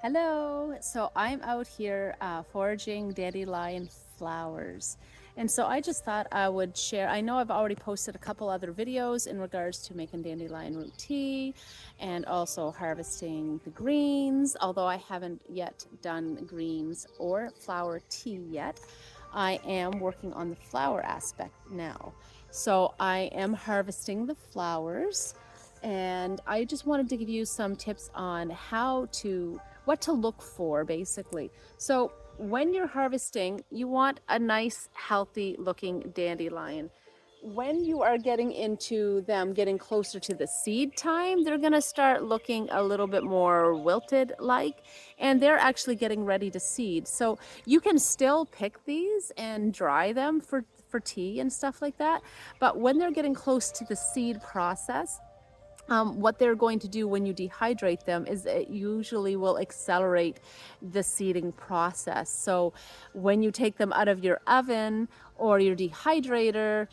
Hello. So I'm out here foraging dandelion flowers. And so I just thought I would share. I know I've already posted a couple other videos in regards to making dandelion root tea and also harvesting the greens, although I haven't yet done greens or flower tea yet. I am working on the flower aspect now. So I am harvesting the flowers, and I just wanted to give you some tips on what to look for basically. So when you're harvesting, you want a nice, healthy looking dandelion. When you are getting into them getting closer to the seed time, they're going to start looking a little bit more wilted like, and they're actually getting ready to seed. So you can still pick these and dry them for tea and stuff like that. But when they're getting close to the seed process, what they're going to do when you dehydrate them is it usually will accelerate the seeding process. So when you take them out of your oven or your dehydrator,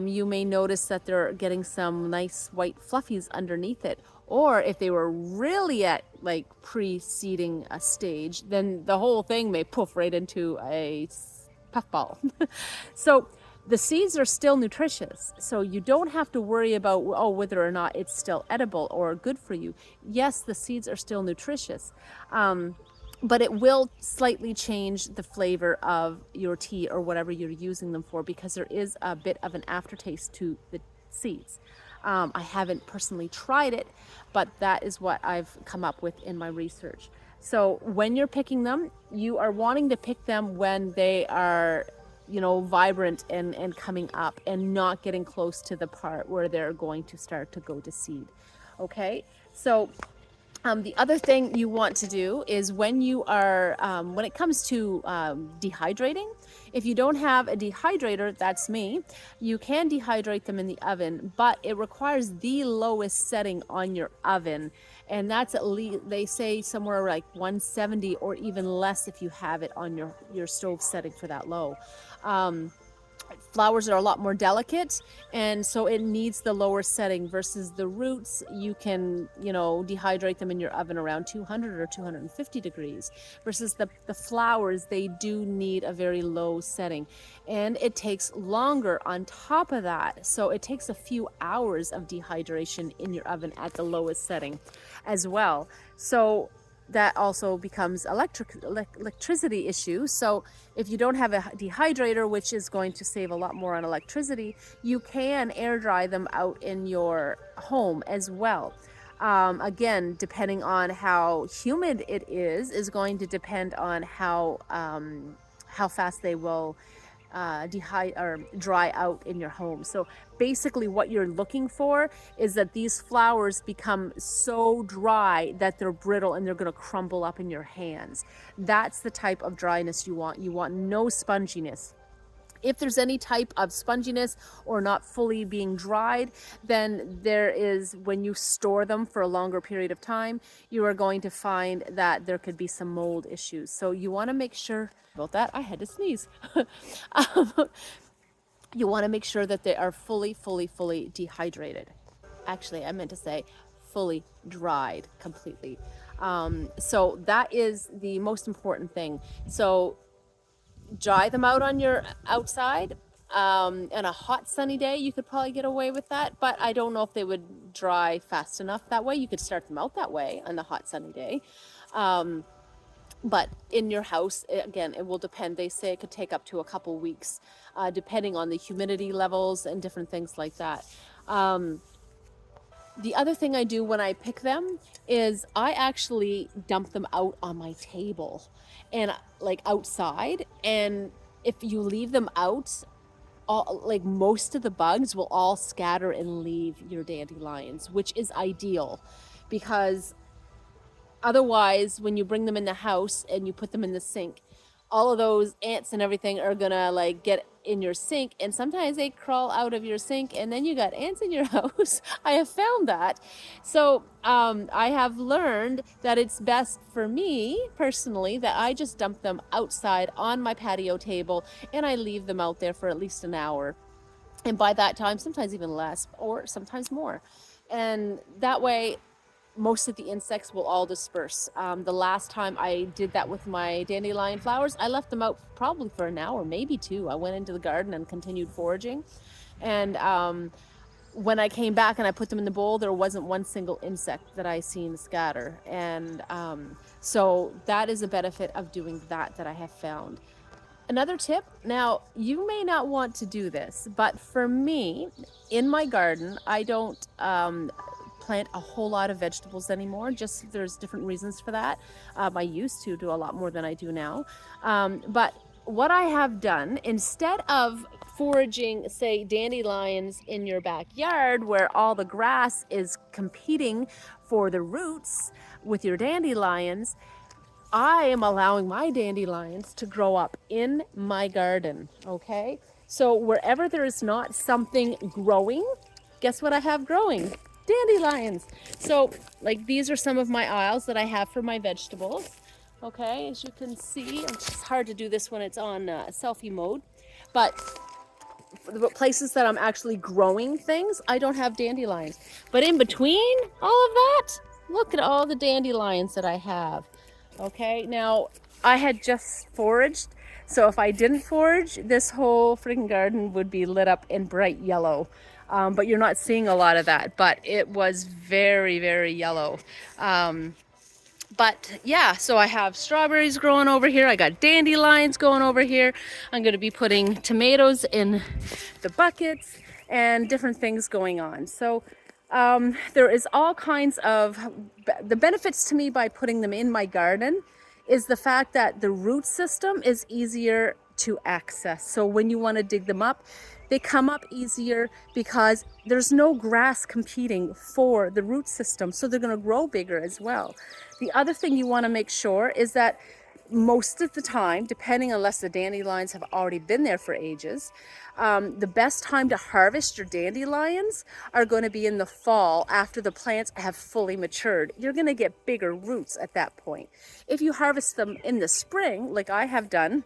you may notice that they're getting some nice white fluffies underneath it. Or if they were really at like pre-seeding a stage, then the whole thing may poof right into a puffball. So the seeds are still nutritious, so you don't have to worry about whether or not it's still edible or good for you. Yes, the seeds are still nutritious, but it will slightly change the flavor of your tea or whatever you're using them for, because there is a bit of an aftertaste to the seeds. I haven't personally tried it, but that is what I've come up with in my research. So when you're picking them, you are wanting to pick them when they are, vibrant and coming up and not getting close to the part where they're going to start to go to seed. Okay, so the other thing you want to do is when it comes to dehydrating, if you don't have a dehydrator, that's me, you can dehydrate them in the oven, but it requires the lowest setting on your oven. And that's at least, they say somewhere like 170 or even less if you have it on your stove setting for that low. Flowers are a lot more delicate, and so it needs the lower setting, versus the roots you can dehydrate them in your oven around 200 or 250 degrees, versus the flowers, they do need a very low setting, and it takes longer on top of that. So it takes a few hours of dehydration in your oven at the lowest setting as well. So that also becomes electricity issue. So if you don't have a dehydrator, which is going to save a lot more on electricity, you can air dry them out in your home as well. Again, depending on how humid it is going to depend on how fast they will dry out in your home. So basically what you're looking for is that these flowers become so dry that they're brittle and they're going to crumble up in your hands. That's the type of dryness you want. You want no sponginess. If there's any type of sponginess or not fully being dried, then there is, when you store them for a longer period of time, you are going to find that there could be some mold issues. So you want to make sure about that. I had to sneeze. You want to make sure that they are fully dehydrated. Actually, I meant to say fully dried completely. So that is the most important thing. So dry them out on your outside. On a hot sunny day, you could probably get away with that, but I don't know if they would dry fast enough that way. You could start them out that way on a hot sunny day. But in your house, again, it will depend. They say it could take up to a couple weeks, depending on the humidity levels and different things like that. The other thing I do when I pick them is I actually dump them out on my table and like outside. And if you leave them out, like most of the bugs will all scatter and leave your dandelions, which is ideal, because otherwise, when you bring them in the house and you put them in the sink, all of those ants and everything are gonna like get in your sink, and sometimes they crawl out of your sink and then you got ants in your house. I have found that. So I have learned that it's best for me personally that I just dump them outside on my patio table and I leave them out there for at least an hour. And by that time, sometimes even less or sometimes more. And that way most of the insects will all disperse. The last time I did that with my dandelion flowers, I left them out probably for an hour, maybe two. I went into the garden and continued foraging. And when I came back and I put them in the bowl, there wasn't one single insect that I seen scatter. And so that is a benefit of doing that I have found. Another tip, now you may not want to do this, but for me, in my garden, I don't plant a whole lot of vegetables anymore. Just there's different reasons for that. I used to do a lot more than I do now. But what I have done, instead of foraging, say, dandelions in your backyard where all the grass is competing for the roots with your dandelions, I am allowing my dandelions to grow up in my garden, okay? So wherever there is not something growing, guess what I have growing? Dandelions. So like these are some of my aisles that I have for my vegetables, okay? As you can see, it's just hard to do this when it's on selfie mode, but for the places that I'm actually growing things, I don't have dandelions. But in between all of that, look at all the dandelions that I have. Okay, now I had just foraged, so if I didn't forage, this whole freaking garden would be lit up in bright yellow. But you're not seeing a lot of that, but it was very, very yellow. But yeah, so I have strawberries growing over here. I got dandelions going over here. I'm going to be putting tomatoes in the buckets and different things going on. So there is all kinds of, the benefits to me by putting them in my garden is the fact that the root system is easier to access. So when you want to dig them up, they come up easier because there's no grass competing for the root system. So they're going to grow bigger as well. The other thing you want to make sure is that most of the time, depending unless the dandelions have already been there for ages, the best time to harvest your dandelions are going to be in the fall after the plants have fully matured. You're going to get bigger roots at that point. If you harvest them in the spring, like I have done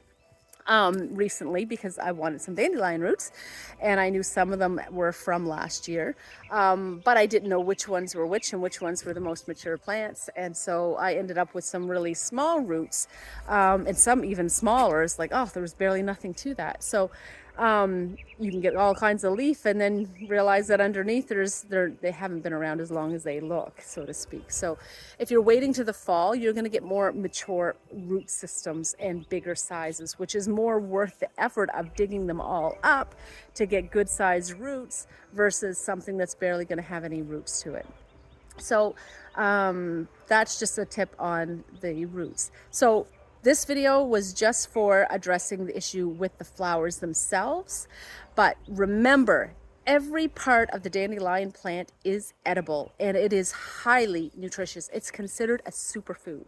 recently because I wanted some dandelion roots and I knew some of them were from last year, but I didn't know which ones were which and which ones were the most mature plants, and so I ended up with some really small roots and some even smaller. It's like, oh, there was barely nothing to that. So you can get all kinds of leaf and then realize that underneath they haven't been around as long as they look, so to speak. So if you're waiting to the fall, you're going to get more mature root systems and bigger sizes, which is more worth the effort of digging them all up to get good sized roots versus something that's barely going to have any roots to it. So that's just a tip on the roots. So this video was just for addressing the issue with the flowers themselves, but remember, every part of the dandelion plant is edible and it is highly nutritious. It's considered a superfood,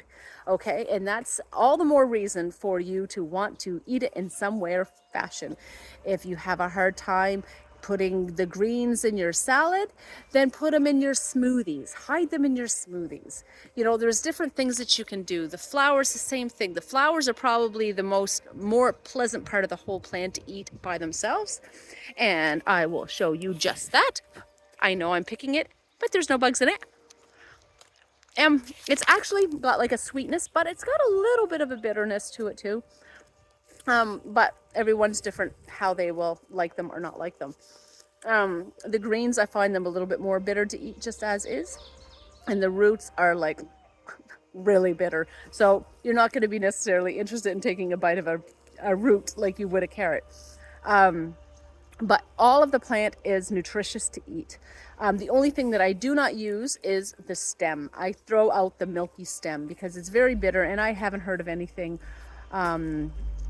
okay? And that's all the more reason for you to want to eat it in some way or fashion. If you have a hard time putting the greens in your salad, then put them in your smoothies. Hide them in your smoothies. You know, there's different things that you can do. The flowers, the same thing. The flowers are probably the more pleasant part of the whole plant to eat by themselves. And I will show you just that. I know I'm picking it, but there's no bugs in it. And it's actually got like a sweetness, but it's got a little bit of a bitterness to it too. But everyone's different how they will like them or not like them. The greens, I find them a little bit more bitter to eat just as is. And the roots are like really bitter. So you're not going to be necessarily interested in taking a bite of a root like you would a carrot. But all of the plant is nutritious to eat. The only thing that I do not use is the stem. I throw out the milky stem because it's very bitter and I haven't heard of anything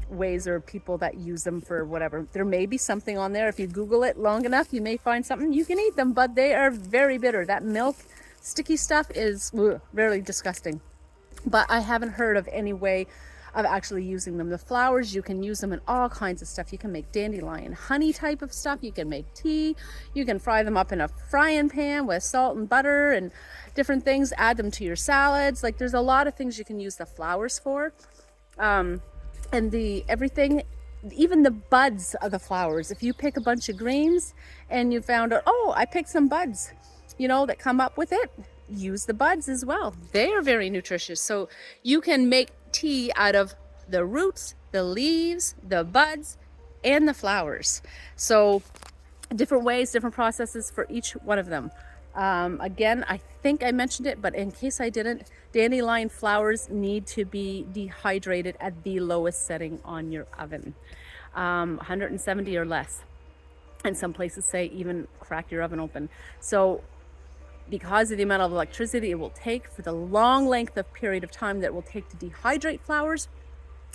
ways or people that use them for whatever. There may be something on there. If you Google it long enough, you may find something. You can eat them, but they are very bitter. That milk sticky stuff is really disgusting. But I haven't heard of any way of actually using them. The flowers, you can use them in all kinds of stuff. You can make dandelion honey type of stuff. You can make tea. You can fry them up in a frying pan with salt and butter and different things. Add them to your salads. Like there's a lot of things you can use the flowers for. And everything, even the buds of the flowers. If you pick a bunch of greens and you found out, oh, I picked some buds, you know, that come up with it, use the buds as well. They are very nutritious. So you can make tea out of the roots, the leaves, the buds, and the flowers. So different ways, different processes for each one of them. Again, I think I mentioned it, but in case I didn't, dandelion flowers need to be dehydrated at the lowest setting on your oven, 170 or less. And some places say even crack your oven open. So because of the amount of electricity it will take for the long length of period of time that it will take to dehydrate flowers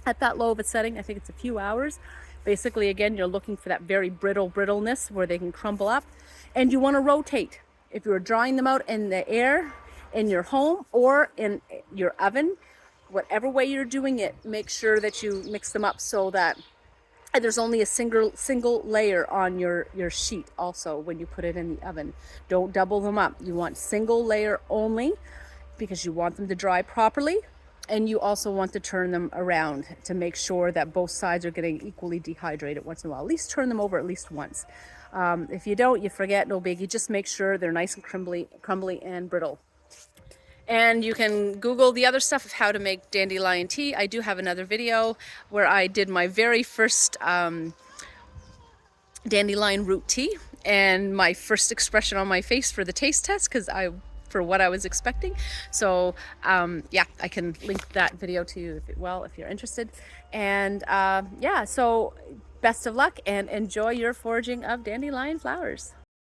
at that low of a setting, I think it's a few hours. Basically, again, you're looking for that very brittleness where they can crumble up. And you want to rotate. If you're drying them out in the air, in your home or in your oven, whatever way you're doing it, make sure that you mix them up so that there's only a single layer on your sheet also when you put it in the oven. Don't double them up. You want single layer only because you want them to dry properly. And you also want to turn them around to make sure that both sides are getting equally dehydrated once in a while. At least turn them over at least once. If you don't, you forget, no biggie. Just make sure they're nice and crumbly and brittle. And you can Google the other stuff of how to make dandelion tea. I do have another video where I did my very first dandelion root tea and my first expression on my face for the taste test for what I was expecting. So yeah, I can link that video to you if you're interested. And yeah, so best of luck and enjoy your foraging of dandelion flowers.